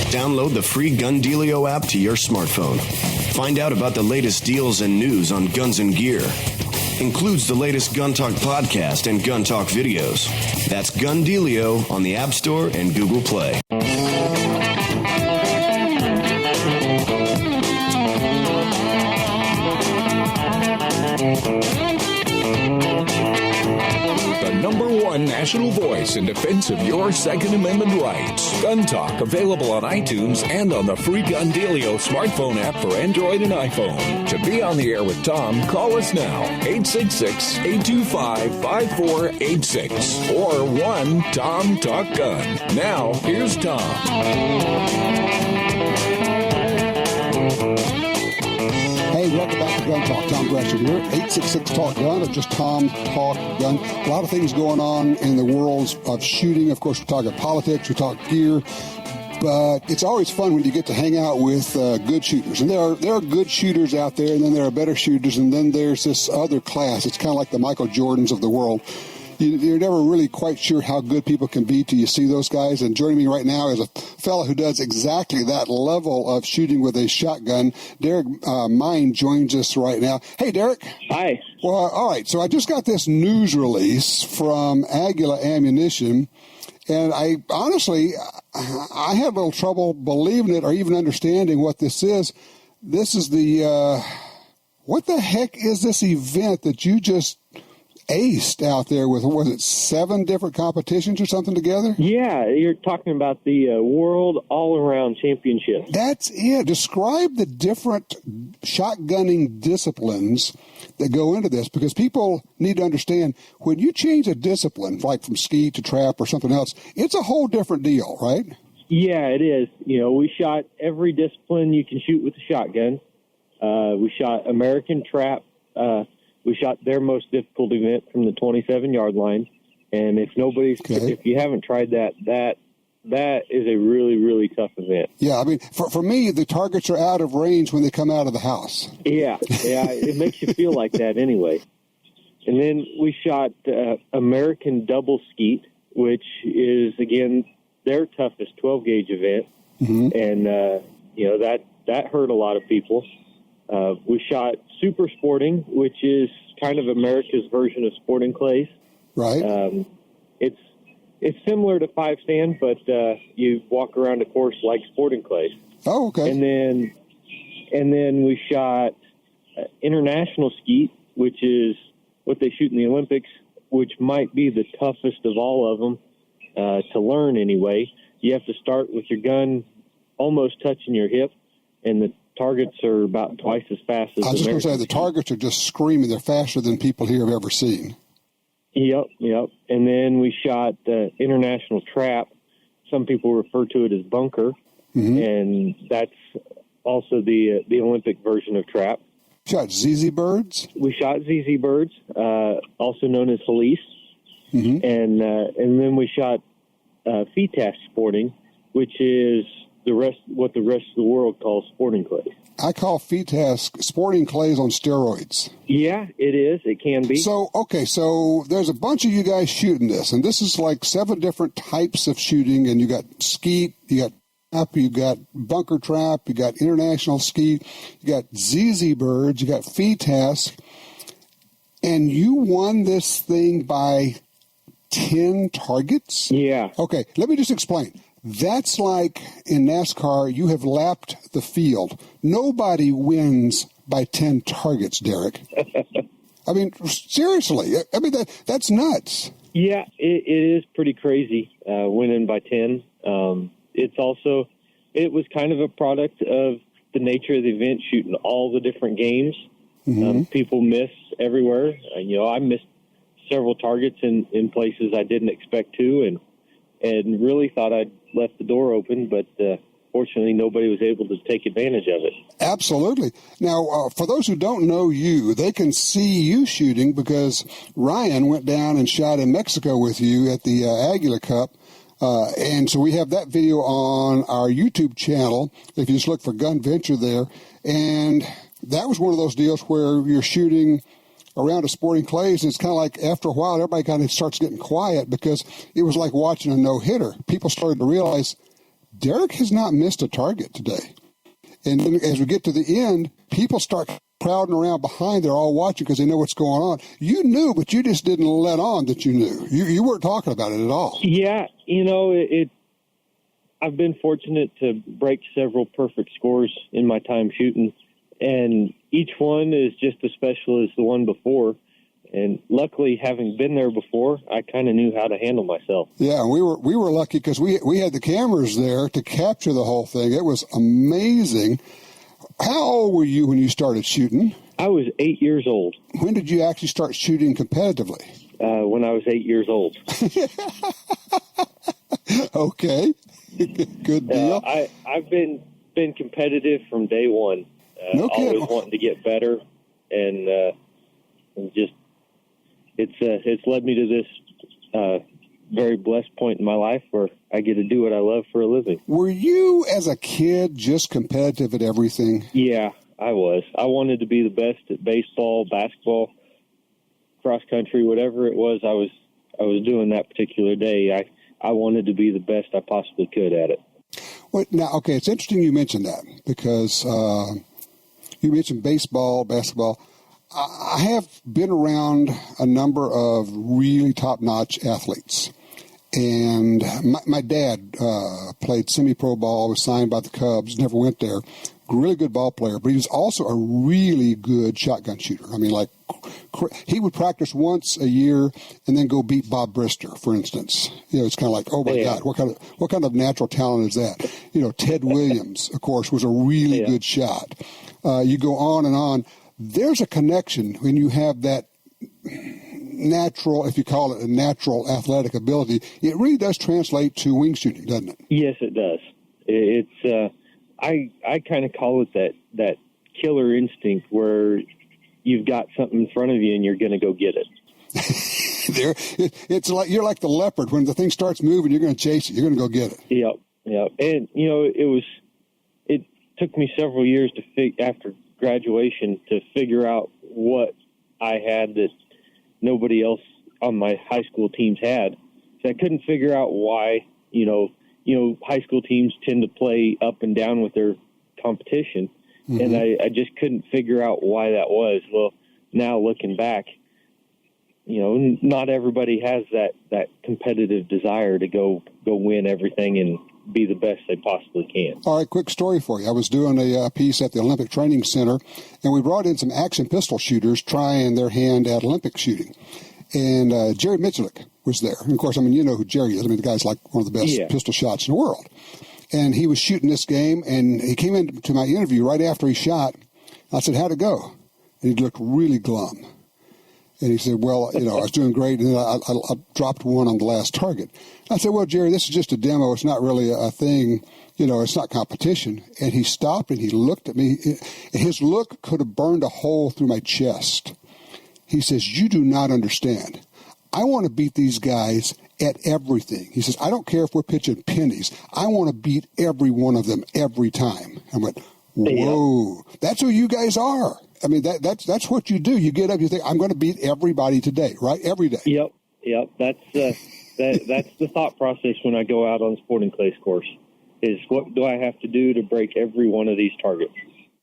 Download the free Gun Dealio app to your smartphone. Find out about the latest deals and news on guns and gear. Includes the latest Gun Talk podcast and Gun Talk videos. That's Gun Dealio on the App Store and Google Play. #1 national voice in defense of your Second Amendment rights. Gun Talk, available on iTunes and on the free Gun Dealio smartphone app for Android and iPhone. To be on the air with Tom, call us now, 866-825-5486 or 1-TOM-TALK-GUN. Now, here's Tom. Hey, welcome back to Gun Talk. Tom Gresham here. 866-TALK-GUN or just Tom Talk Gun. A lot of things going on in the world of shooting. Of course, we're talking politics, we talk gear. But it's always fun when you get to hang out with good shooters. And there are good shooters out there, and then there are better shooters, and then there's this other class. It's kind of like the Michael Jordans of the world. You're never really quite sure how good people can be till you see those guys. And joining me right now is a fellow who does exactly that level of shooting with a shotgun. Derrick Mine joins us right now. Hey, Derrick. Hi. Well, all right. So I just got this news release from Aguila Ammunition, and I honestly had a little trouble believing it or even understanding what this is. This is the what the heck is this event that you just aced out there with, was it 7 different competitions or something together? Yeah, you're talking about the World All-Around Championship. That's it. Describe the different shotgunning disciplines that go into this, because people need to understand when you change a discipline, like from ski to trap or something else, it's a whole different deal, right? Yeah, it is. You know, we shot every discipline you can shoot with a shotgun. We shot American trap. We shot their most difficult event from the 27-yard line. And if you haven't tried that is a really, really tough event. Yeah, I mean, for me, the targets are out of range when they come out of the house. Yeah, it makes you feel like that anyway. And then we shot American double skeet, which is, again, their toughest 12-gauge event. Mm-hmm. And, that hurt a lot of people. We shot super sporting, which is kind of America's version of sporting clays. Right. It's similar to 5-stand, but you walk around a course like sporting clays. Oh, okay. And then we shot international skeet, which is what they shoot in the Olympics, which might be the toughest of all of them to learn anyway. You have to start with your gun almost touching your hip, and the targets are about twice as fast as I was just going to say, the targets are just screaming. They're faster than people here have ever seen. Yep. And then we shot international trap. Some people refer to it as bunker, and that's also the Olympic version of trap. Shot ZZ birds? We shot ZZ birds, also known as Felice. Mm-hmm. And then we shot FETAS sporting, which is what the rest of the world calls sporting clays. I call FETAS sporting clays on steroids. Yeah, it is. It can be. So there's a bunch of you guys shooting this, and this is like 7 different types of shooting, and you got skeet, you got trap, you got bunker trap, you got international skeet, you got ZZ birds, you got FETAS, and you won this thing by 10 targets? Yeah. Okay, let me just explain. That's like in NASCAR, you have lapped the field. Nobody wins by 10 targets, Derrick. I mean, seriously. I mean, that's nuts. Yeah, it is pretty crazy winning by 10. It was kind of a product of the nature of the event, shooting all the different games. Mm-hmm. People miss everywhere. I missed several targets in places I didn't expect to, and really thought I'd left the door open, but fortunately nobody was able to take advantage of it. Absolutely. Now, for those who don't know you, they can see you shooting because Ryan went down and shot in Mexico with you at the Aguila Cup. And so we have that video on our YouTube channel, if you just look for Gun Venture there. And that was one of those deals where you're shooting around a sporting clays, and it's kind of like after a while, everybody kind of starts getting quiet because it was like watching a no-hitter. People started to realize Derrick has not missed a target today. And then as we get to the end, people start crowding around behind. They're all watching because they know what's going on. You knew, but you just didn't let on that you knew. You weren't talking about it at all. Yeah, I've been fortunate to break several perfect scores in my time shooting, and each one is just as special as the one before. And luckily, having been there before, I kind of knew how to handle myself. Yeah, we were lucky because we had the cameras there to capture the whole thing. It was amazing. How old were you when you started shooting? I was 8 years old. When did you actually start shooting competitively? When I was 8 years old. Okay, good deal. I've been competitive from day one. No kidding. Always wanting to get better, and just it's led me to this very blessed point in my life where I get to do what I love for a living. Were you, as a kid, just competitive at everything? Yeah, I was. I wanted to be the best at baseball, basketball, cross country, whatever it was I was doing that particular day. I wanted to be the best I possibly could at it. Well, now, okay, it's interesting you mentioned that because you mentioned baseball, basketball. I have been around a number of really top-notch athletes. And my dad played semi-pro ball, was signed by the Cubs, never went there. Really good ball player, but he was also a really good shotgun shooter. I mean, like, he would practice once a year and then go beat Bob Brister, for instance. It's kind of like, oh my God, what kind of natural talent is that? Ted Williams, of course, was a really good shot. You go on and on. There's a connection when you have that natural, if you call it a natural athletic ability. It really does translate to wing shooting, doesn't it? Yes, it does. It's I kind of call it that killer instinct where you've got something in front of you and you're going to go get it. It's like you're like the leopard. When the thing starts moving, you're going to chase it. You're going to go get it. Yep. And it took me several years after graduation to figure out what I had that nobody else on my high school teams had. So I couldn't figure out why, high school teams tend to play up and down with their competition. Mm-hmm. And I just couldn't figure out why that was. Well, now looking back, not everybody has that competitive desire to go win everything and be the best they possibly can. All right, quick story for you. I was doing a piece at the Olympic Training Center, and we brought in some action pistol shooters trying their hand at Olympic shooting. And Jerry Michalik was there. And, of course, you know who Jerry is. The guy's like one of the best pistol shots in the world. And he was shooting this game, and he came into my interview right after he shot. I said, how'd it go? And he looked really glum. And he said, well, I was doing great, and then I dropped one on the last target. I said, well, Jerry, this is just a demo. It's not really a thing. It's not competition. And he stopped, and he looked at me. His look could have burned a hole through my chest. He says, you do not understand. I want to beat these guys at everything. He says, I don't care if we're pitching pennies. I want to beat every one of them every time. I went, whoa, that's who you guys are. That's what you do. You get up, you think, I'm going to beat everybody today, right? Every day. Yep. That's the thought process when I go out on the sporting clays course is what do I have to do to break every one of these targets?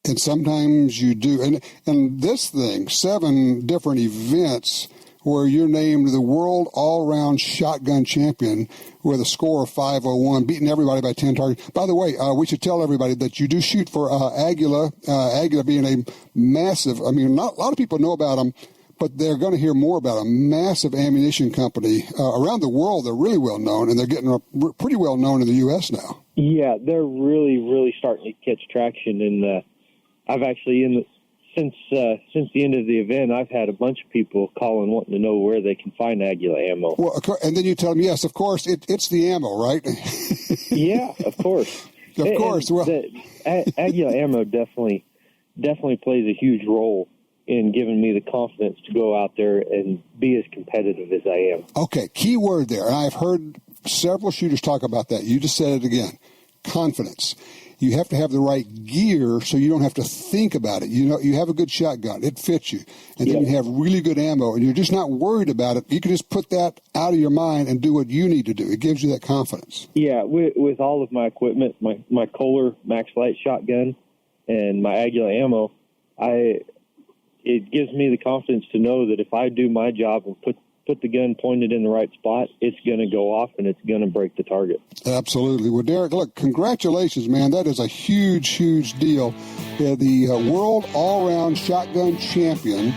And sometimes you do. And this thing, 7 different events where you're named the world all-around shotgun champion with a score of 501, beating everybody by 10 targets. By the way, we should tell everybody that you do shoot for Aguila, Aguila being a massive, not a lot of people know about them, but they're going to hear more about a massive ammunition company around the world. They're really well known, and they're getting pretty well known in the U.S. now. Yeah, they're really, really starting to catch traction, and I've actually since the end of the event, I've had a bunch of people calling wanting to know where they can find Aguila ammo. Well, and then you tell them, yes, of course, it's the ammo, right? Yeah, of course. Of course. Well, Aguila ammo definitely plays a huge role in giving me the confidence to go out there and be as competitive as I am. Okay, key word there, and I've heard several shooters talk about that. You just said it again. confidence. You have to have the right gear so you don't have to think about it. You know, you have a good shotgun. It fits you. And then you have really good ammo, and you're just not worried about it. You can just put that out of your mind and do what you need to do. It gives you that confidence. Yeah, with all of my equipment, my Kohler Max Light shotgun and my Aguila ammo, it gives me the confidence to know that if I do my job and put the gun pointed in the right spot, it's going to go off and it's going to break the target. Absolutely. Well, Derrick, look, congratulations, man. That is a huge, huge deal. The world all-around shotgun champion,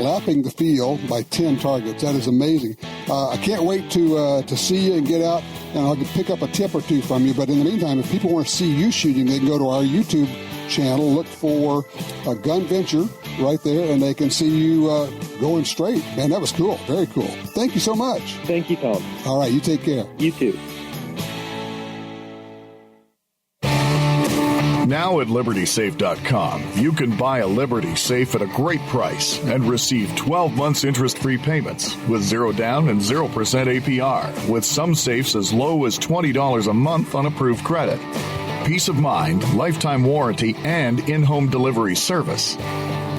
lapping the field by 10 targets. That is amazing. I can't wait to see you and get out, and I'll pick up a tip or two from you. But in the meantime, if people want to see you shooting, they can go to our YouTube channel, look for a Gun Venture right there, and they can see you going straight. Man, that was cool. Very cool. Thank you so much. Thank you, Tom. All right, you take care. You too. Now at LibertySafe.com, you can buy a Liberty Safe at a great price and receive 12 months interest-free payments with 0 down and 0% APR, with some safes as low as $20 a month on approved credit. Peace of mind, lifetime warranty, and in-home delivery service.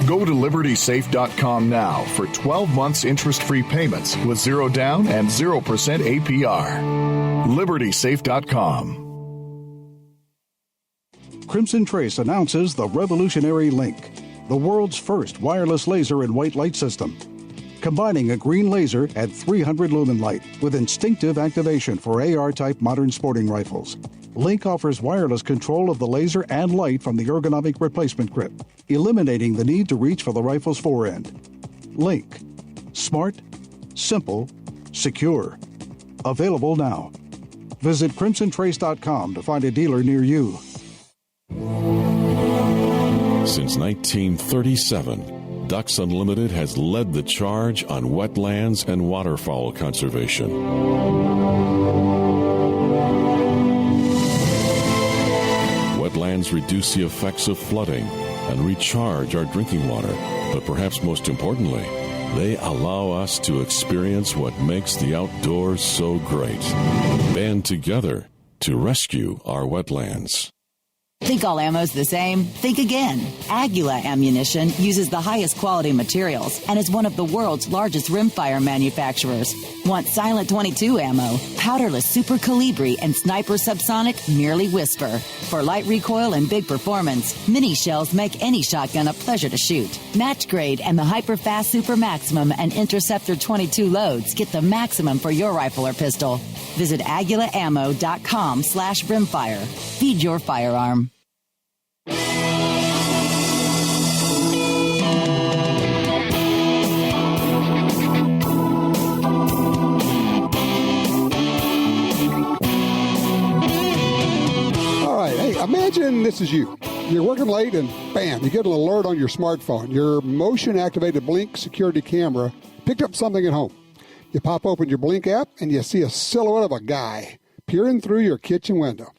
Go to LibertySafe.com now for 12 months interest-free payments with 0 down and 0% APR. LibertySafe.com. Crimson Trace announces the revolutionary Link, the world's first wireless laser and white light system. Combining a green laser at 300 lumen light with instinctive activation for AR-type modern sporting rifles. Link offers wireless control of the laser and light from the ergonomic replacement grip, eliminating the need to reach for the rifle's forend. Link. Smart, simple, secure. Available now. Visit CrimsonTrace.com to find a dealer near you. Since 1937, Ducks Unlimited has led the charge on wetlands and waterfowl conservation. Wetlands reduce the effects of flooding and recharge our drinking water. But perhaps most importantly, they allow us to experience what makes the outdoors so great. Band together to rescue our wetlands. Think all ammo's the same? Think again. Aguila ammunition uses the highest quality materials and is one of the world's largest rimfire manufacturers. Want silent 22 ammo, powderless Super Calibri, and Sniper Subsonic merely whisper. For light recoil and big performance, mini shells make any shotgun a pleasure to shoot. Match grade and the Hyperfast Super Maximum and Interceptor 22 loads get the maximum for your rifle or pistol. Visit AguilaAmmo.com/rimfire. Feed your firearm. Imagine this is you. You're working late and bam, you get an alert on your smartphone. Your motion-activated Blink security camera picked up something at home. You pop open your Blink app and you see a silhouette of a guy peering through your kitchen window.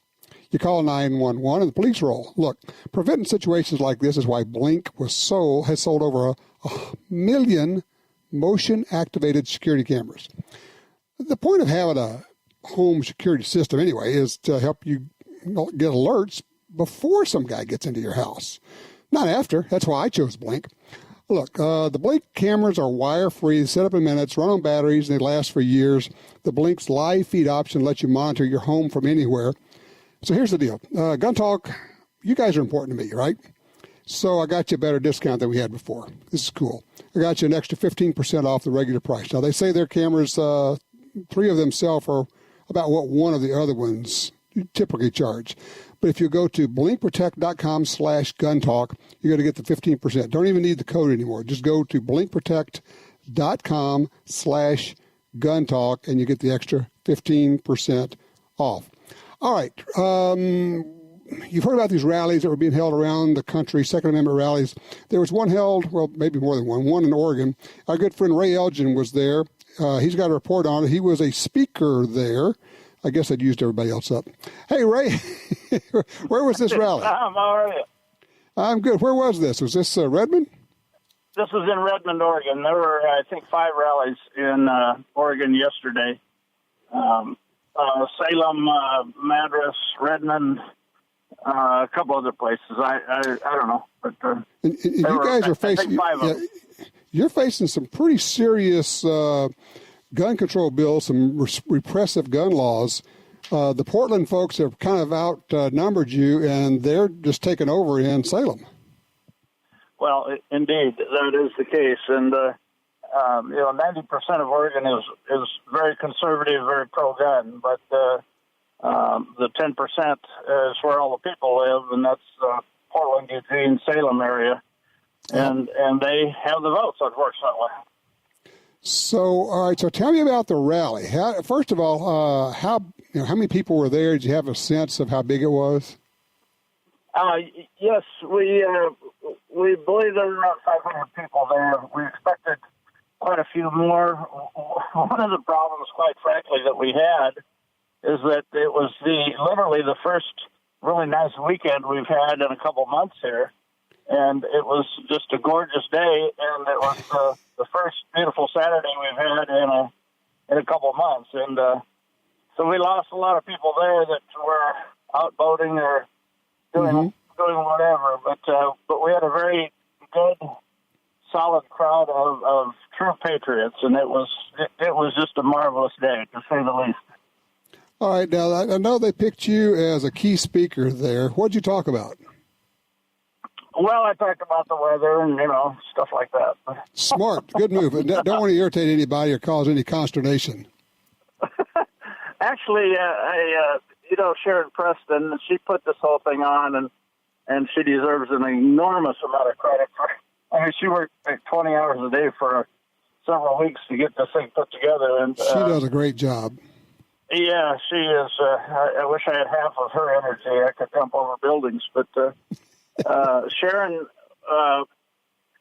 You call 911 and the police roll. Look, preventing situations like this is why Blink has sold over a million motion-activated security cameras. The point of having a home security system anyway is to help you get alerts before some guy gets into your house, not after. That's why I chose Blink. Look, the Blink cameras are wire-free, set up in minutes, run on batteries, and they last for years. The Blink's live feed option lets you monitor your home from anywhere. So here's the deal. Gun Talk, you guys are important to me, right? So I got you a better discount than we had before. This is cool. I got you an extra 15% off the regular price. Now, they say their cameras, 3 of them sell for about what one of the other ones typically charge. But if you go to blinkprotect.com/guntalk, you're going to get the 15%. Don't even need the code anymore. Just go to blinkprotect.com/guntalk and you get the extra 15% off. All right. You've heard about these rallies that were being held around the country, Second Amendment rallies. There was one held, well, maybe more than one in Oregon. Our good friend Ray Oeltjen was there. He's got a report on it. He was a speaker there. I guess I'd used everybody else up. Hey, Ray, where was this rally? Tom, how are you? I'm good. Where was this? Was this Redmond? This was in Redmond, Oregon. There were, I think, 5 rallies in Oregon yesterday. Salem, Madras, Redmond, a couple other places. I don't know, but and you guys are facing. You're facing some pretty serious gun control bills, some repressive gun laws. The Portland folks have kind of outnumbered you, and they're just taking over in Salem. Well, indeed, that is the case, and 90% of Oregon is very conservative, very pro-gun, but the 10% is where all the people live, and that's Portland, Eugene, Salem area, and they have the votes, unfortunately. So, all right. So, tell me about the rally. First of all, how many people were there? Did you have a sense of how big it was? Yes, we believe there were around 500 people there. We expected quite a few more. One of the problems, quite frankly, that we had is that it was literally the first really nice weekend we've had in a couple months here, and it was just a gorgeous day, and it was the first beautiful Saturday we've had in a couple months, and so we lost a lot of people there that were out boating or doing whatever, but we had a very good, solid crowd of true patriots, and it was just a marvelous day, to say the least. All right, now I know they picked you as a key speaker there. What did you talk about? Well, I talked about the weather and, stuff like that. Smart. Good move. Don't want to irritate anybody or cause any consternation. Actually, Sharon Preston, she put this whole thing on, and she deserves an enormous amount of credit for it. I mean, she worked like 20 hours a day for several weeks to get this thing put together. And she does a great job. Yeah, she is. I wish I had half of her energy. I could jump over buildings. But Sharon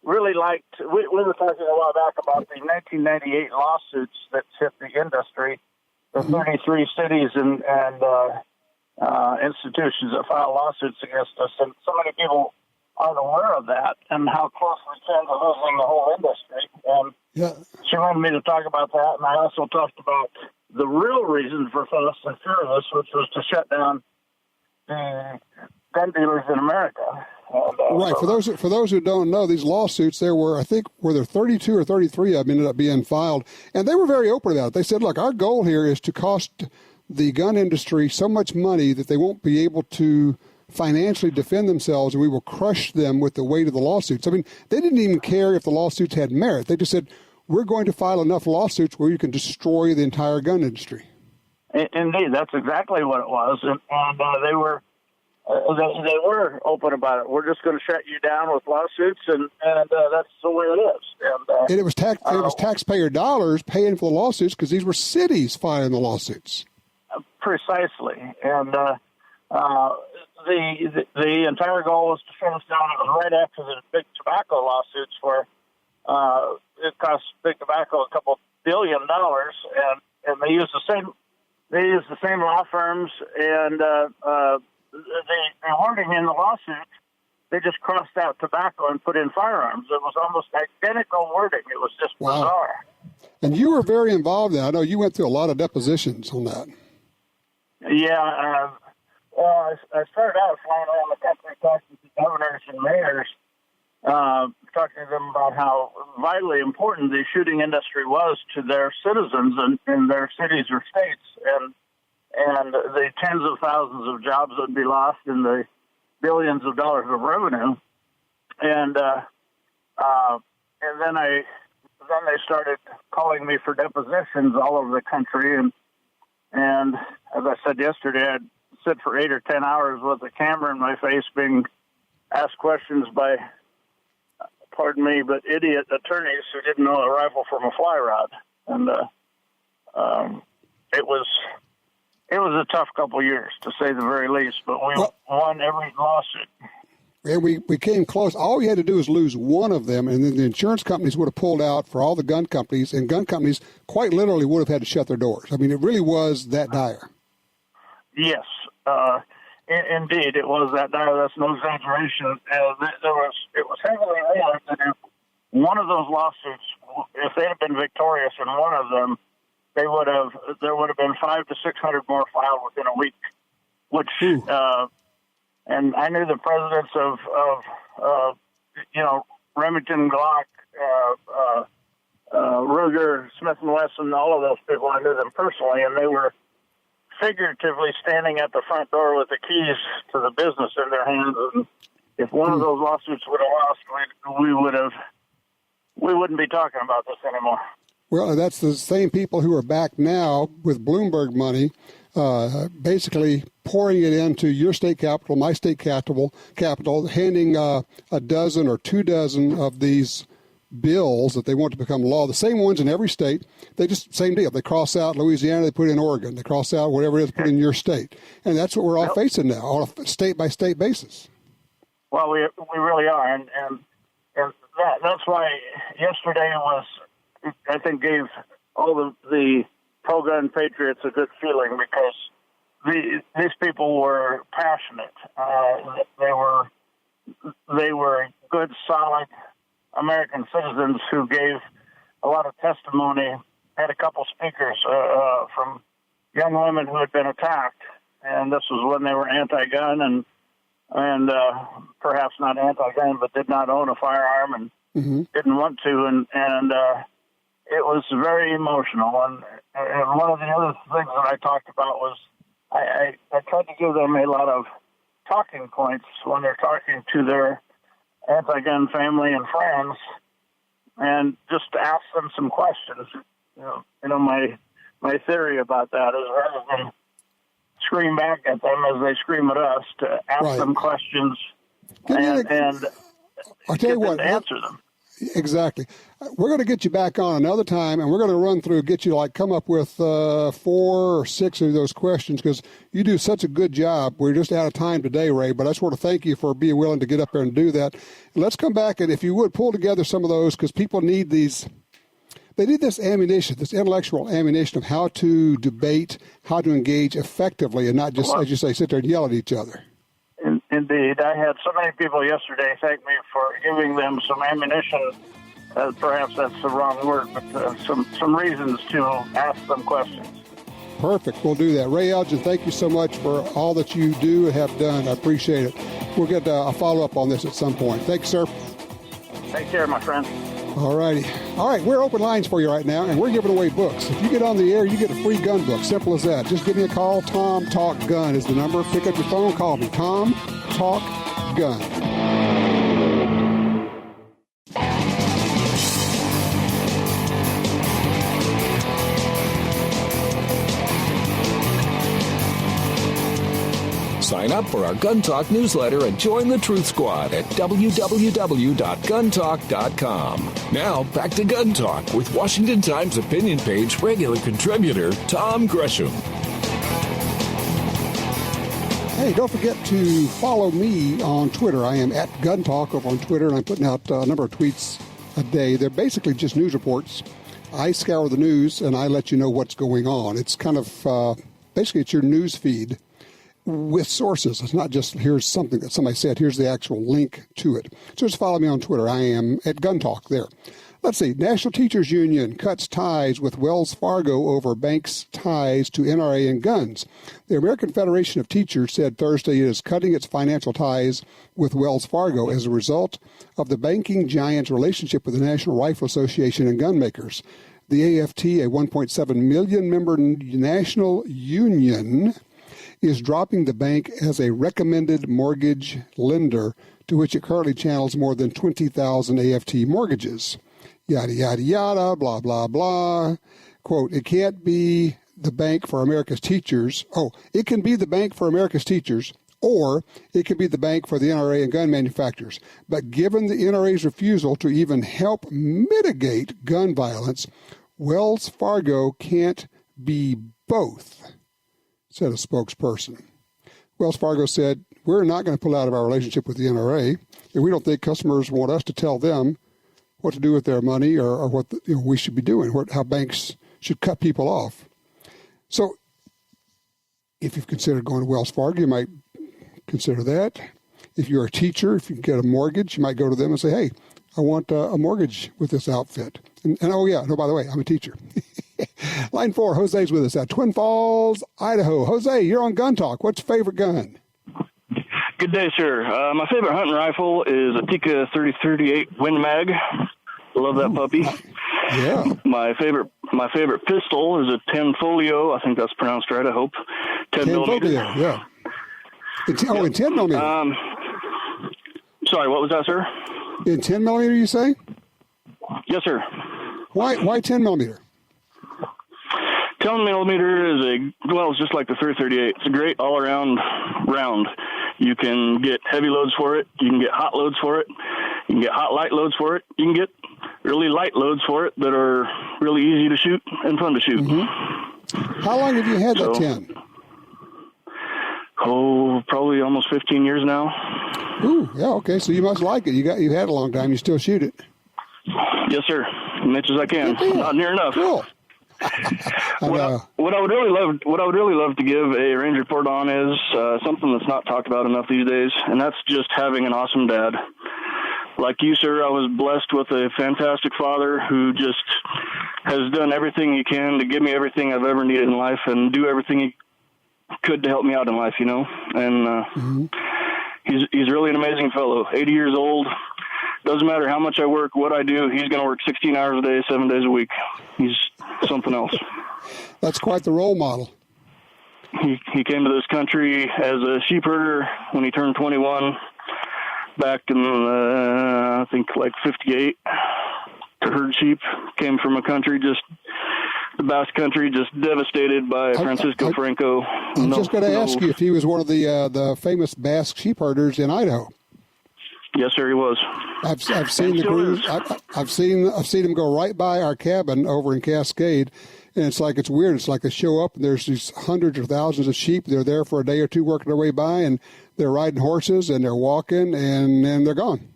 really liked, we were talking a while back about the 1998 lawsuits that hit the industry, the 33 cities and institutions that filed lawsuits against us. And so many people aren't aware of that and how close we came to losing the whole industry. And she wanted me to talk about that. And I also talked about the real reason for Fast and Furious, which was to shut down the gun dealers in America. And, right. For those who don't know, these lawsuits, there were 32 or 33 of them ended up being filed, and they were very open about it. They said, look, our goal here is to cost the gun industry so much money that they won't be able to financially defend themselves, and we will crush them with the weight of the lawsuits. I mean, they didn't even care if the lawsuits had merit. They just said, we're going to file enough lawsuits where you can destroy the entire gun industry. Indeed, that's exactly what it was, and they were open about it. We're just going to shut you down with lawsuits, and that's the way it is. And it was taxpayer dollars paying for the lawsuits because these were cities filing the lawsuits. Precisely, and the entire goal was to shut us down. It was right after the big tobacco lawsuits, where it cost big tobacco a couple $1 billion, and they used the same law firms, and the wording in the lawsuit, they just crossed out tobacco and put in firearms. It was almost identical wording. It was just bizarre. And you were very involved in that. I know you went through a lot of depositions on that. Yeah. I started out flying around the country talking to governors and mayors, talking to them about how vitally important the shooting industry was to their citizens in their cities or states, and the tens of thousands of jobs that would be lost and the billions of dollars of revenue. And then they started calling me for depositions all over the country, and as I said yesterday, I'd sit for 8 or 10 hours with a camera in my face being asked questions by, pardon me, but idiot attorneys who didn't know a rifle from a fly rod. And it was a tough couple of years, to say the very least, but we won every lawsuit. And we came close. All we had to do was lose one of them, and then the insurance companies would have pulled out for all the gun companies, and gun companies quite literally would have had to shut their doors. I mean, it really was that dire. Yes, indeed, it was that dire. That's no exaggeration. It was heavily rumored that if one of those lawsuits, if they had been victorious in one of them, there would have been 500 to 600 more filed within a week, which and I knew the presidents of Remington, Glock, Ruger, Smith & Wesson, all of those people. I knew them personally, and they were figuratively standing at the front door with the keys to the business in their hands. And if one of those lawsuits would have lost, we wouldn't be talking about this anymore. Well, that's the same people who are back now with Bloomberg money, basically pouring it into your state capital, my state capital, handing a dozen or 24 of these bills that they want to become law, the same ones in every state. They just, same deal. They cross out Louisiana, they put in Oregon. They cross out whatever it is, put in your state. And that's what we're all facing now, on a state-by-state basis. Well, we really are. And that's why yesterday was, I think, gave all the pro-gun patriots a good feeling, because these people were passionate. They were good, solid American citizens who gave a lot of testimony. Had a couple speakers from young women who had been attacked, and this was when they were anti-gun and perhaps not anti-gun, but did not own a firearm and didn't want to, and it was very emotional. And one of the other things that I talked about was I tried to give them a lot of talking points when they're talking to their anti-gun family and friends, and just to ask them some questions. My theory about that is, rather than scream back at them as they scream at us, to ask them questions and I'll tell you what, answer them. Exactly. We're going to get you back on another time, and we're going to run through, get you come up with 4 or 6 of those questions, because you do such a good job. We're just out of time today, Ray, but I just want to thank you for being willing to get up there and do that. And let's come back, and if you would, pull together some of those, because people need these. They need this ammunition, this intellectual ammunition of how to debate, how to engage effectively, and not just, as you say, sit there and yell at each other. Indeed. I had so many people yesterday thank me for giving them some ammunition. Perhaps that's the wrong word, but some reasons to ask them questions. Perfect. We'll do that. Ray Oeltjen, thank you so much for all that you do and have done. I appreciate it. We'll get a follow-up on this at some point. Thank you, sir. Take care, my friend. All righty. All right, we're open lines for you right now, and we're giving away books. If you get on the air, you get a free gun book. Simple as that. Just give me a call. Tom Talk Gun is the number. Pick up your phone, call me. Tom Talk Gun. Sign up for our Gun Talk newsletter and join the Truth Squad at www.guntalk.com. Now, back to Gun Talk with Washington Times opinion page regular contributor Tom Gresham. Hey, don't forget to follow me on Twitter. I am at Gun Talk over on Twitter, and I'm putting out a number of tweets a day. They're basically just news reports. I scour the news, and I let you know what's going on. It's kind of, basically, it's your news feed with sources. It's not just here's something that somebody said, here's the actual link to it. So just follow me on Twitter. I am at Gun Talk there. Let's see. National Teachers Union cuts ties with Wells Fargo over bank's ties to NRA and guns. The American Federation of Teachers said Thursday it is cutting its financial ties with Wells Fargo as a result of the banking giant's relationship with the National Rifle Association and gun makers. The AFT, a 1.7 million member national union, is dropping the bank as a recommended mortgage lender to which it currently channels more than 20,000 AFT mortgages. Yada, yada, yada, blah, blah, blah. Quote, it can't be the bank for America's teachers. It can be the bank for America's teachers, or it can be the bank for the NRA and gun manufacturers. But given the NRA's refusal to even help mitigate gun violence, Wells Fargo can't be both, said a spokesperson. Wells Fargo said, we're not going to pull out of our relationship with the NRA, and we don't think customers want us to tell them what to do with their money or what we should be doing, how banks should cut people off. So if you've considered going to Wells Fargo, you might consider that. If you're a teacher, if you get a mortgage, you might go to them and say, hey, I want a mortgage with this outfit. And by the way, I'm a teacher. Line 4, Jose's with us at Twin Falls, Idaho. Jose, you're on Gun Talk. What's your favorite gun? Good day, sir. My favorite hunting rifle is a Tikka 3038 Win Mag. Love that puppy. Yeah. My favorite pistol is a 10 Folio. I think that's pronounced right, I hope. 10 millimeter. Folio, yeah. In 10 millimeter. Sorry, what was that, sir? In 10 millimeter, you say? Yes, sir. Why 10 millimeter? 10 millimeter is it's just like the 3038. It's a great all-around round. You can get heavy loads for it. You can get hot loads for it. You can get hot light loads for it. You can get really light loads for it that are really easy to shoot and fun to shoot. Mm-hmm. How long have you had that 10? Oh, probably almost 15 years now. Ooh, yeah, okay. So you must like it. You had it a long time. You still shoot it. Yes, sir. As much as I can. Not near enough. Cool. What I would really love to give a range report on is something that's not talked about enough these days, and that's just having an awesome dad. Like you, sir, I was blessed with a fantastic father who just has done everything he can to give me everything I've ever needed in life and do everything he could to help me out in life, And he's really an amazing fellow. 80 years old. Doesn't matter how much I work, what I do, he's going to work 16 hours a day, 7 days a week. He's something else. That's quite the role model. He came to this country as a sheep herder when he turned 21 back in, I think, like 58, to herd sheep. Came from a country the Basque country, just devastated by Francisco Franco. I'm just going to ask you if he was one of the famous Basque sheep herders in Idaho. Yes, sir, he was. I've seen the crews. I've seen him go right by our cabin over in Cascade, and it's weird. It's like they show up and there's these hundreds or thousands of sheep. They're there for a day or two working their way by, and they're riding horses and they're walking, and then they're gone.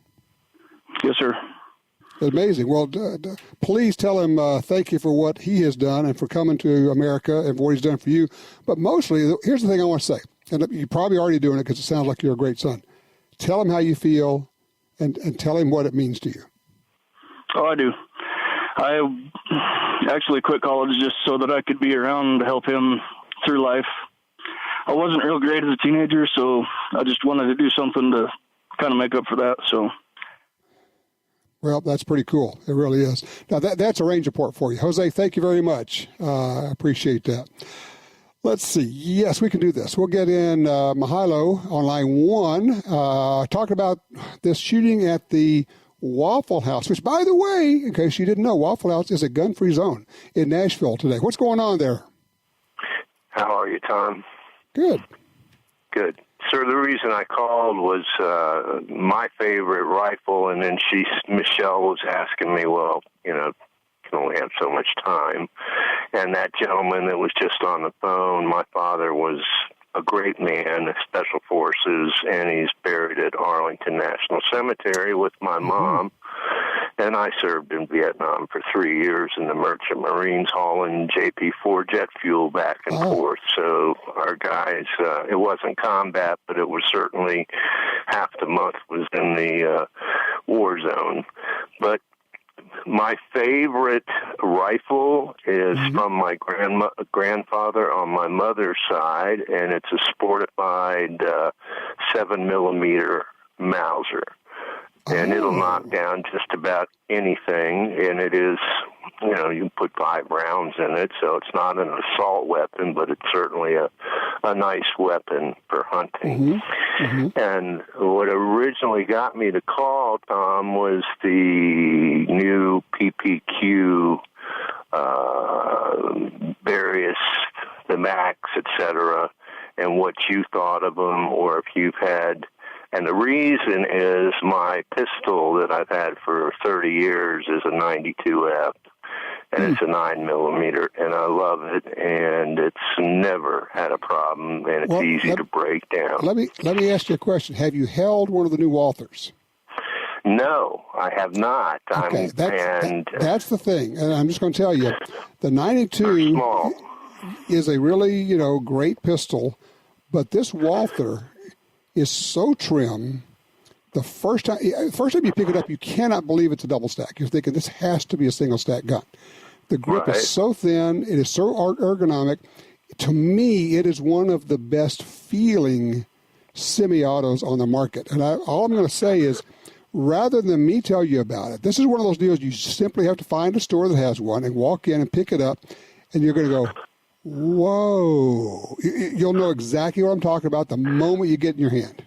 Yes, sir. It's amazing. Well, please tell him thank you for what he has done and for coming to America and for what he's done for you. But mostly, here's the thing I want to say, and you're probably already doing it because it sounds like you're a great son. Tell him how you feel and tell him what it means to you. Oh, I do. I actually quit college just so that I could be around to help him through life. I wasn't real great as a teenager, so I just wanted to do something to kind of make up for that. So, well, that's pretty cool. It really is. Now, that's a range report for you. Jose, thank you very much. I appreciate that. Let's see. Yes, we can do this. We'll get in Mahalo on line 1, talking about this shooting at the Waffle House, which, by the way, in case you didn't know, Waffle House is a gun-free zone in Nashville today. What's going on there? How are you, Tom? Good. Good. Sir, the reason I called was my favorite rifle, and then Michelle was asking me, well, can only have so much time. And that gentleman that was just on the phone, my father was a great man, Special Forces, and he's buried at Arlington National Cemetery with my mom. And I served in Vietnam for 3 years in the Merchant Marines hauling JP-4 jet fuel back and forth. So our guys, it wasn't combat, but it was certainly half the month was in the war zone. But my favorite rifle is from my grandfather on my mother's side, and it's a sportified 7mm Mauser. And it'll knock down just about anything, and it is, you can put 5 rounds in it, so it's not an assault weapon, but it's certainly a nice weapon for hunting. And what originally got me to call, Tom, was the new PPQ, the Max, etc., and what you thought of them, or if you've had. And the reason is my pistol that I've had for 30 years is a 92F, and it's a 9mm, and I love it, and it's never had a problem, and it's easy to break down. Let me ask you a question. Have you held one of the new Walthers? No, I have not. Okay, that's the thing, and I'm just going to tell you, the 92 is a really, great pistol, but this Walther is so trim. The first time you pick it up, you cannot believe it's a double stack. You're thinking this has to be a single stack gun. The grip is so thin. It is so ergonomic. To me, it is one of the best feeling semi-autos on the market. And all I'm going to say is, rather than me tell you about it, this is one of those deals you simply have to find a store that has one and walk in and pick it up, and you're going to go, whoa. You'll know exactly what I'm talking about the moment you get in your hand.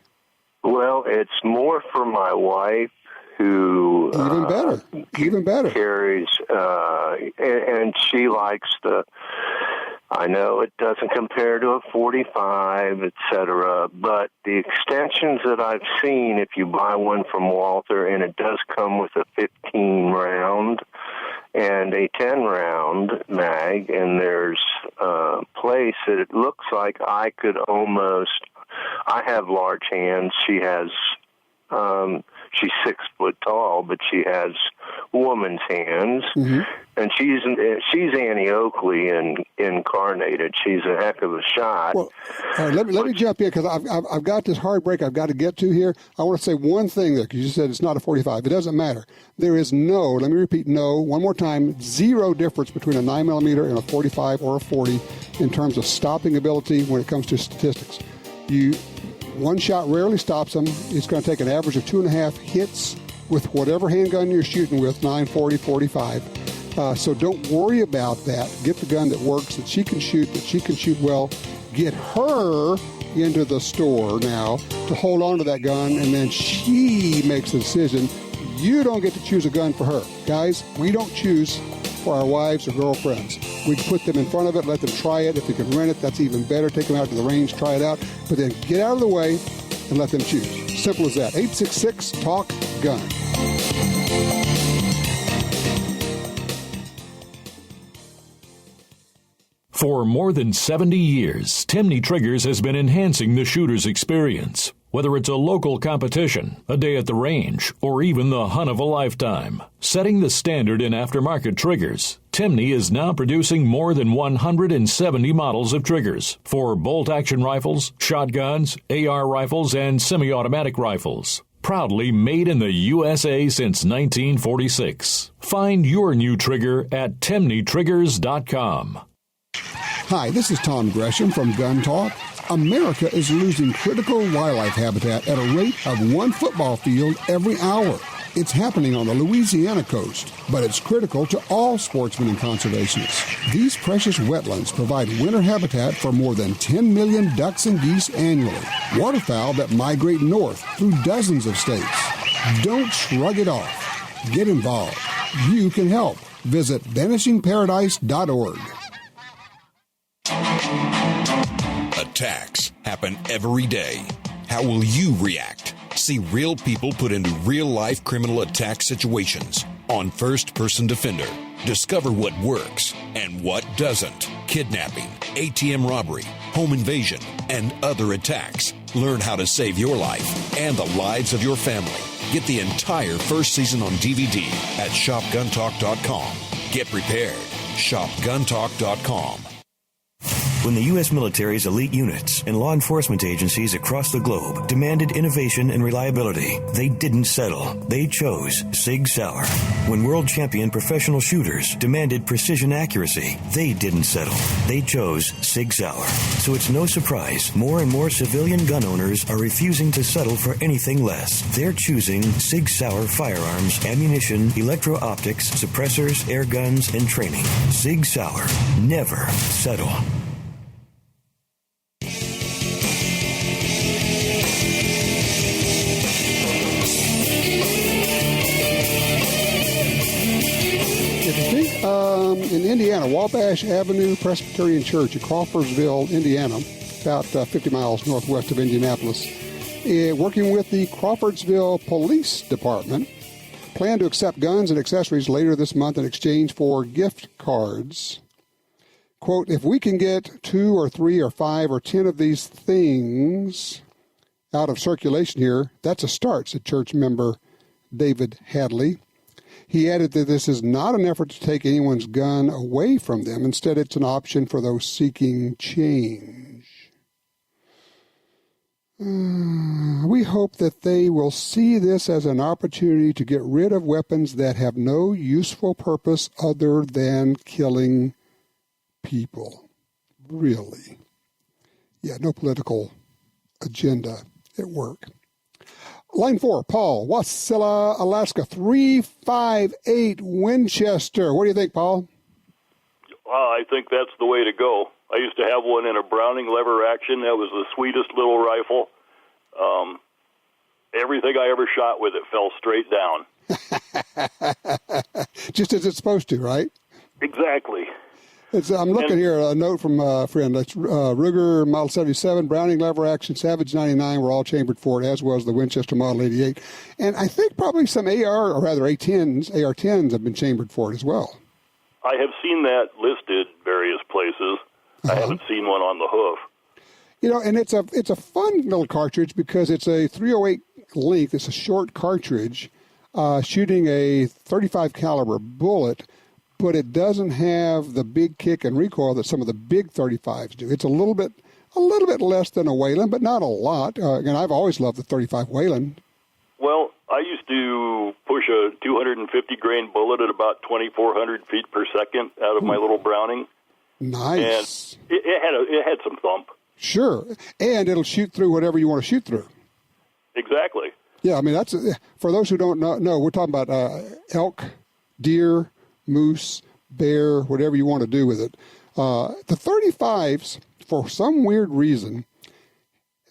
Well, it's more for my wife, who even better carries, and she likes I know it doesn't compare to a 45, et cetera, but the extensions that I've seen, if you buy one from Walther, and it does come with a 15-round and a 10-round mag, and there's a place that it looks like I could almost, I have large hands, she has, she's 6 foot tall, but she has woman's hands, and she's Annie Oakley incarnated. She's a heck of a shot. Well, all right, let me jump in, because I've got this hard break I've got to get to here. I want to say one thing there, because you said it's not a 45. It doesn't matter. There is let me repeat, one more time, zero difference between a 9mm and a 45 or a 40 in terms of stopping ability when it comes to statistics. One shot rarely stops them. It's going to take an average of 2.5 hits with whatever handgun you're shooting with, 9, 40, 45. So don't worry about that. Get the gun that works, that she can shoot well. Get her into the store now to hold on to that gun, and then she makes the decision. You don't get to choose a gun for her. Guys, we don't choose for our wives or girlfriends. We put them in front of it, let them try it. If they can rent it, that's even better. Take them out to the range, try it out. But then get out of the way and let them choose. Simple as that. 866-TALK-GUN. For more than 70 years, Timney Triggers has been enhancing the shooter's experience. Whether it's a local competition, a day at the range, or even the hunt of a lifetime. Setting the standard in aftermarket triggers, Timney is now producing more than 170 models of triggers for bolt-action rifles, shotguns, AR rifles, and semi-automatic rifles. Proudly made in the USA since 1946. Find your new trigger at TimneyTriggers.com. Hi, this is Tom Gresham from Gun Talk. America is losing critical wildlife habitat at a rate of 1 football field every hour. It's happening on the Louisiana coast, but it's critical to all sportsmen and conservationists. These precious wetlands provide winter habitat for more than 10 million ducks and geese annually, waterfowl that migrate north through dozens of states. Don't shrug it off. Get involved. You can help. Visit vanishingparadise.org. Attacks happen every day. How will you react? See real people put into real-life criminal attack situations on First Person Defender. Discover what works and what doesn't. Kidnapping, ATM robbery, home invasion, and other attacks. Learn how to save your life and the lives of your family. Get the entire first season on DVD at shopguntalk.com. Get prepared. shopguntalk.com. When the U.S. military's elite units and law enforcement agencies across the globe demanded innovation and reliability, they didn't settle. They chose Sig Sauer. When world champion professional shooters demanded precision accuracy, they didn't settle. They chose Sig Sauer. So it's no surprise more and more civilian gun owners are refusing to settle for anything less. They're choosing Sig Sauer firearms, ammunition, electro-optics, suppressors, air guns, and training. Sig Sauer. Never settle. In Indiana, Wabash Avenue Presbyterian Church in Crawfordsville, Indiana, about 50 miles northwest of Indianapolis, working with the Crawfordsville Police Department, plan to accept guns and accessories later this month in exchange for gift cards. Quote, if we can get 2 or 3 or 5 or 10 of these things out of circulation here, that's a start, said church member David Hadley. He added that this is not an effort to take anyone's gun away from them. Instead, it's an option for those seeking change. We hope that they will see this as an opportunity to get rid of weapons that have no useful purpose other than killing people. Really. Yeah, no political agenda at work. Line 4, Paul, Wasilla, Alaska, 358 Winchester. What do you think, Paul? I think that's the way to go. I used to have one in a Browning lever action. That was the sweetest little rifle. Everything I ever shot with it fell straight down. Just as it's supposed to, right? Exactly. I'm looking here, a note from a friend. That's Ruger Model 77, Browning lever action, Savage 99 were all chambered for it, as was the Winchester Model 88. And I think probably some AR-10s have been chambered for it as well. I have seen that listed various places. I haven't seen one on the hoof. You know, and it's a fun little cartridge because it's a 308 length. It's a short cartridge shooting a 35 caliber bullet, but it doesn't have the big kick and recoil that some of the big 35s do. It's a little bit less than a Whalen, but not a lot. And I've always loved the 35 Whalen. Well, I used to push a 250 grain bullet at about 2,400 feet per second out of my little Browning. Nice. And it had some thump. Sure, and it'll shoot through whatever you want to shoot through. Exactly. Yeah, I mean, that's for those who don't know, we're talking about elk, deer, moose, bear, whatever you want to do with it. The 35s, for some weird reason,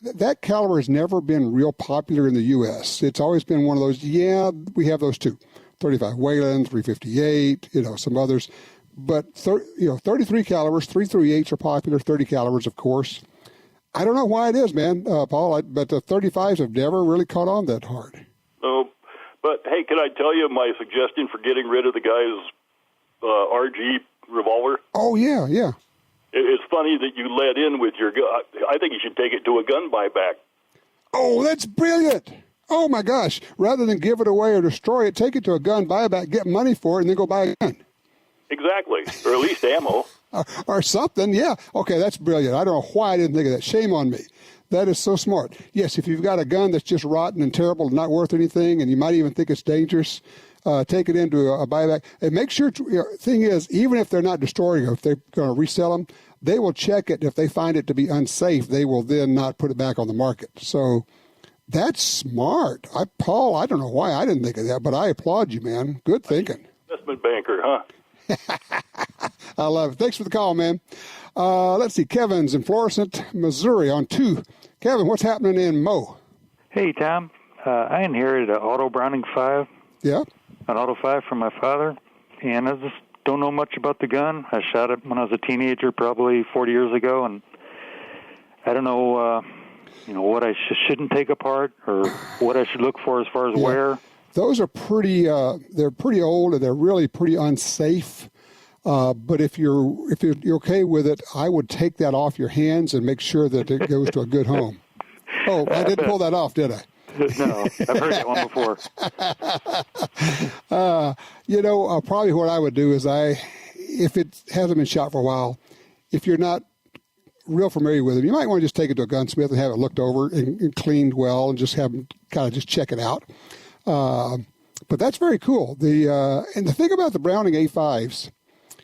that caliber has never been real popular in the U.S. It's always been one of those, we have those too. 35 Whalen, 358, some others. But, 33 calibers, 338s are popular, 30 calibers, of course. I don't know why it is, man, Paul, but the 35s have never really caught on that hard. Oh, but, hey, can I tell you my suggestion for getting rid of the guy's RG revolver? Oh, yeah. It's funny that you let in with your gun. I think you should take it to a gun buyback. Oh, that's brilliant. Oh, my gosh. Rather than give it away or destroy it, take it to a gun buyback, get money for it, and then go buy a gun. Exactly, or at least ammo. Or something, yeah. Okay, that's brilliant. I don't know why I didn't think of that. Shame on me. That is so smart. Yes, if you've got a gun that's just rotten and terrible and not worth anything, and you might even think it's dangerous, take it into a buyback. And make sure, thing is, even if they're not destroying them, if they're going to resell them, they will check it. If they find it to be unsafe, they will then not put it back on the market. So that's smart. Paul, I don't know why I didn't think of that, but I applaud you, man. Good thinking. Investment banker, huh? I love it. Thanks for the call, man. Let's see. Kevin's in Florissant, Missouri on 2. Kevin, what's happening in Mo? Hey, Tom. I inherited an Auto Browning 5. Yeah? An Auto 5 from my father, and I just don't know much about the gun. I shot it when I was a teenager, probably 40 years ago, and I don't know, what I shouldn't take apart or what I should look for as far as wear. Those are pretty. They're pretty old, and they're really pretty unsafe. But if you're okay with it, I would take that off your hands and make sure that it goes to a good home. Oh, I didn't pull that off, did I? No, I've heard that one before. Probably what I would do is if it hasn't been shot for a while, if you're not real familiar with it, you might want to just take it to a gunsmith and have it looked over and cleaned well and just have them kind of just check it out. But that's very cool. And the thing about the Browning A5s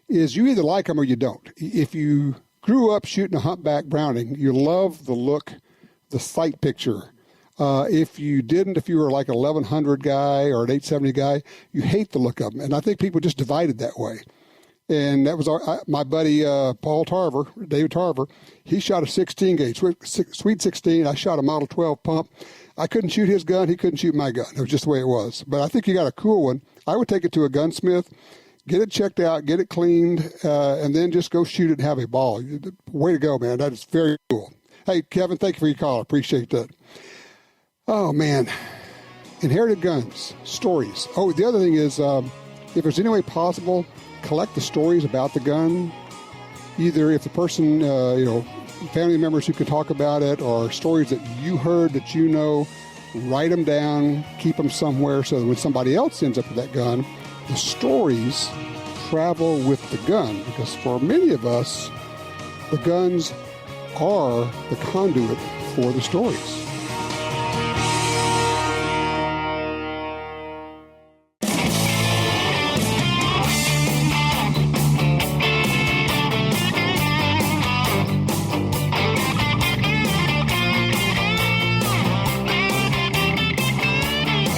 is you either like them or you don't. If you grew up shooting a humpback Browning, you love the look, the sight picture. If you didn't, if you were like an 1100 guy or an 870 guy, you hate the look of them. And I think people just divided that way. And that was my buddy David Tarver. He shot a 16 gauge, Sweet 16. I shot a Model 12 pump. I couldn't shoot his gun. He couldn't shoot my gun. It was just the way it was. But I think you got a cool one. I would take it to a gunsmith, get it checked out, get it cleaned, and then just go shoot it and have a ball. Way to go, man. That is very cool. Hey, Kevin, thank you for your call. I appreciate that. Oh, man. Inherited guns, stories. Oh, the other thing is, if there's any way possible, collect the stories about the gun. Either if the person, family members who can talk about it, or stories that you heard that write them down, keep them somewhere so that when somebody else ends up with that gun, the stories travel with the gun. Because for many of us, the guns are the conduit for the stories.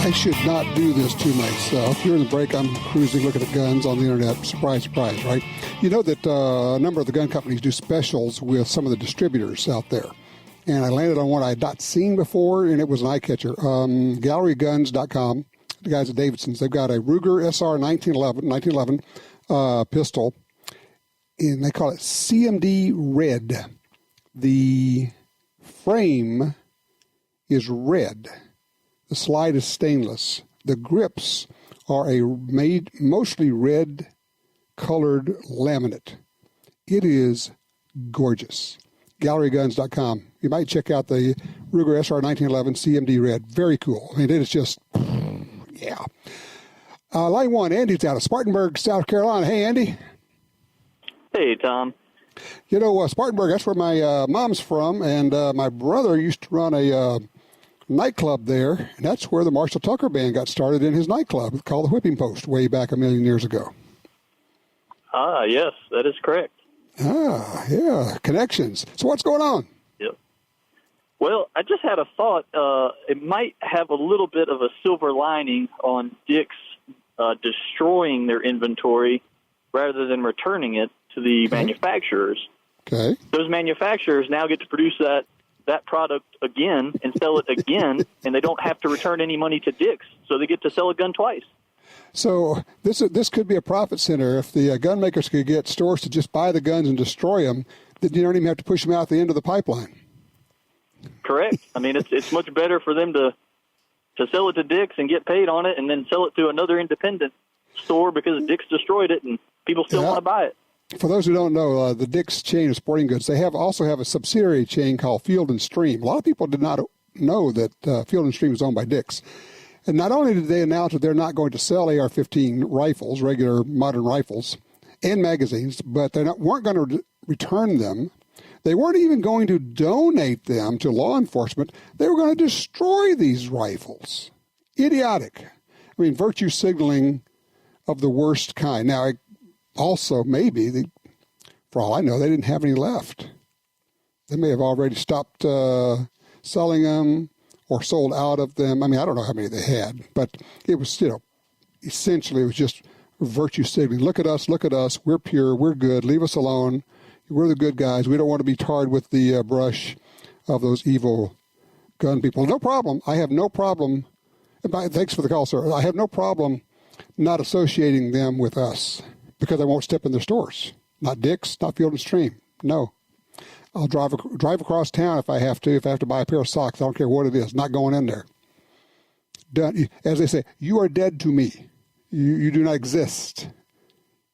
I should not do this to myself. During the break, I'm cruising, looking at guns on the internet. Surprise, surprise, right? You know that a number of the gun companies do specials with some of the distributors out there. And I landed on one I had not seen before, and it was an eye catcher. GalleryGuns.com, the guys at Davidson's, they've got a Ruger SR 1911 pistol, and they call it CMD Red. The frame is red. The slide is stainless. The grips are mostly red-colored laminate. It is gorgeous. GalleryGuns.com. You might check out the Ruger SR 1911 CMD Red. Very cool. I mean, it is just, yeah. Line 1, Andy's out of Spartanburg, South Carolina. Hey, Andy. Hey, Tom. You know, Spartanburg, that's where my mom's from, and my brother used to run a nightclub there, and that's where the Marshall Tucker Band got started in his nightclub called the Whipping Post way back a million years ago. Ah, yes, that is correct. Ah, yeah, connections. So what's going on? Yep. Well, I just had a thought. It might have a little bit of a silver lining on Dick's destroying their inventory rather than returning it to the manufacturers. Okay. Those manufacturers now get to produce that product again and sell it again, and they don't have to return any money to Dick's, so they get to sell a gun twice. So this could be a profit center. If the gun makers could get stores to just buy the guns and destroy them, then you don't even have to push them out the end of the pipeline. Correct. I mean, it's much better for them to sell it to Dick's and get paid on it and then sell it to another independent store because Dick's destroyed it and people still want to buy it. For those who don't know, the Dick's chain of sporting goods, they also have a subsidiary chain called Field & Stream. A lot of people did not know that Field & Stream is owned by Dick's. And not only did they announce that they're not going to sell AR-15 rifles, regular modern rifles, and magazines, but they weren't going to return them. They weren't even going to donate them to law enforcement. They were going to destroy these rifles. Idiotic. I mean, virtue signaling of the worst kind. Now, also, maybe, for all I know, they didn't have any left. They may have already stopped selling them or sold out of them. I mean, I don't know how many they had, but it was, essentially it was just virtue signaling. Look at us, we're pure, we're good, leave us alone. We're the good guys. We don't want to be tarred with the brush of those evil gun people. No problem. I have no problem. Thanks for the call, sir. I have no problem not associating them with us because I won't step in their stores. Not Dick's, not Field & Stream. No. I'll drive across town if I have to. If I have to buy a pair of socks, I don't care what it is. Not going in there. Done. As they say, you are dead to me. You do not exist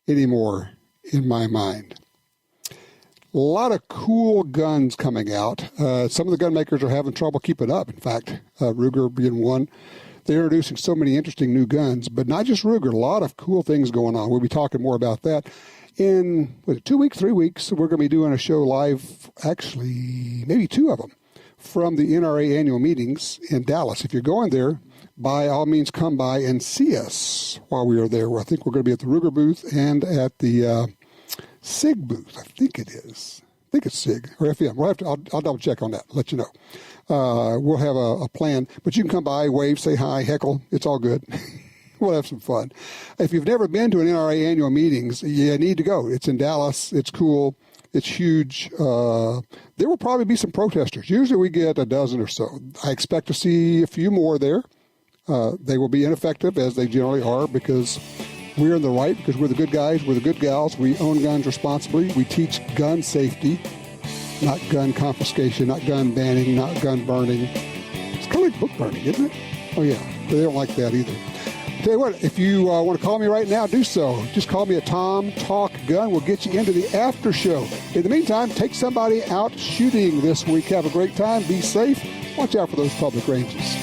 anymore in my mind. A lot of cool guns coming out. Some of the gun makers are having trouble keeping up. In fact, Ruger being one. They're introducing so many interesting new guns, but not just Ruger. A lot of cool things going on. We'll be talking more about that. In 2 weeks, 3 weeks, we're going to be doing a show live, actually, maybe 2 of them, from the NRA annual meetings in Dallas. If you're going there, by all means, come by and see us while we are there. I think we're going to be at the Ruger booth and at the SIG booth. I think it is. I think it's SIG or FM. I'll double check on that. Let you know. We'll have a plan, but you can come by, wave, say hi, heckle. It's all good. We'll have some fun. If you've never been to an NRA annual meetings, you need to go. It's in Dallas. It's cool. It's huge. There will probably be some protesters. Usually we get a dozen or so. I expect to see a few more there. They will be ineffective, as they generally are, because we're in the right, because we're the good guys, we're the good gals. We own guns responsibly. We teach gun safety, not gun confiscation, not gun banning, not gun burning. It's kind of like book burning, isn't it? Oh, yeah. But they don't like that either. Tell you what, if you want to call me right now, do so. Just call me at Tom Talk Gun. We'll get you into the after show. In the meantime, take somebody out shooting this week. Have a great time. Be safe. Watch out for those public ranges.